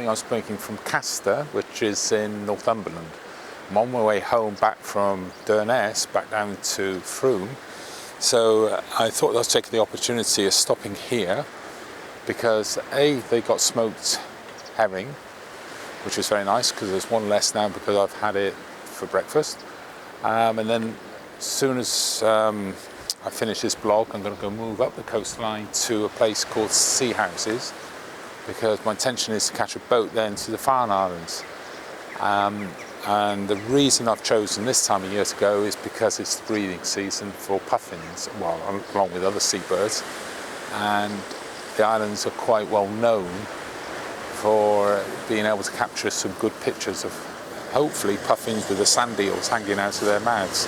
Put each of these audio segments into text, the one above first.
I was making from Castor, which is in Northumberland. I'm on my way home back from Gannets, back down to Frome. So I thought I was taking the opportunity of stopping here because they got smoked herring, which was very nice because there's one less now because I've had it for breakfast. And then as soon as I finish this blog, I'm going to go move up the coastline to a place called Sea Houses, because my intention is to catch a boat then to the Farne Islands. And the reason I've chosen this time of year to go is because it's the breeding season for puffins, well, along with other seabirds. And the islands are quite well known for being able to capture some good pictures of, hopefully, puffins with the sand eels hanging out of their mouths.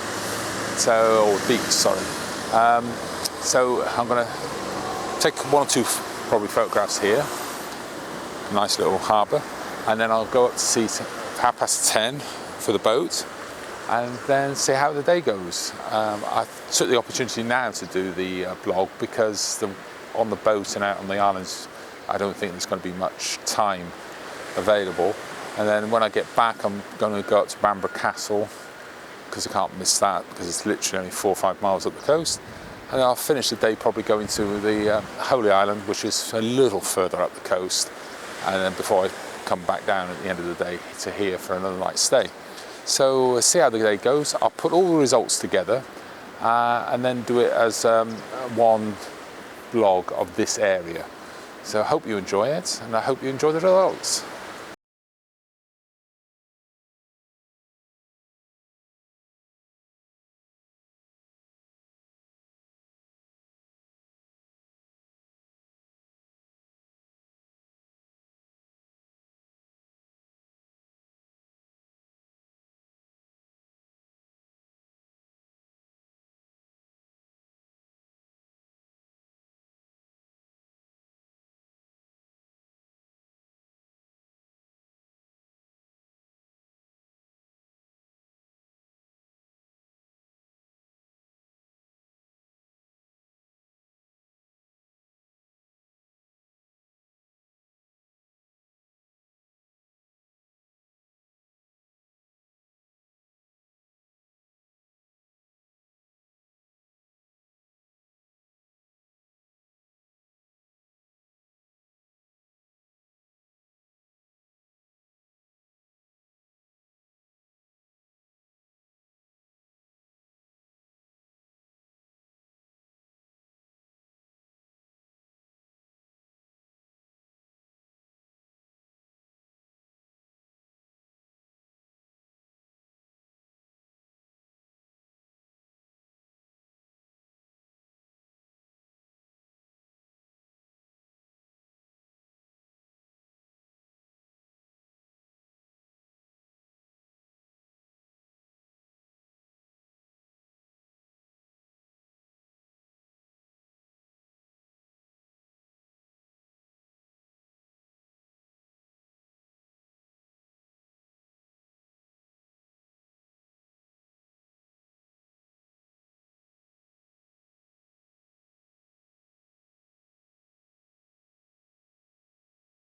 Or beaks, sorry. So I'm going to take one or two probably photographs here. Nice little harbour, and then I'll go up to sea at 10:30 for the boat, and then see how the day goes. I took the opportunity now to do the blog because on the boat and out on the islands, I don't think there's going to be much time available. And then when I get back, I'm going to go up to Bamburgh Castle because I can't miss that because it's literally only 4 or 5 miles up the coast. And then I'll finish the day probably going to the Holy Island, which is a little further up the coast. And then before I come back down at the end of the day to here for another night's stay. So see how the day goes. I'll put all the results together and then do it as one blog of this area. So I hope you enjoy it, and I hope you enjoy the results.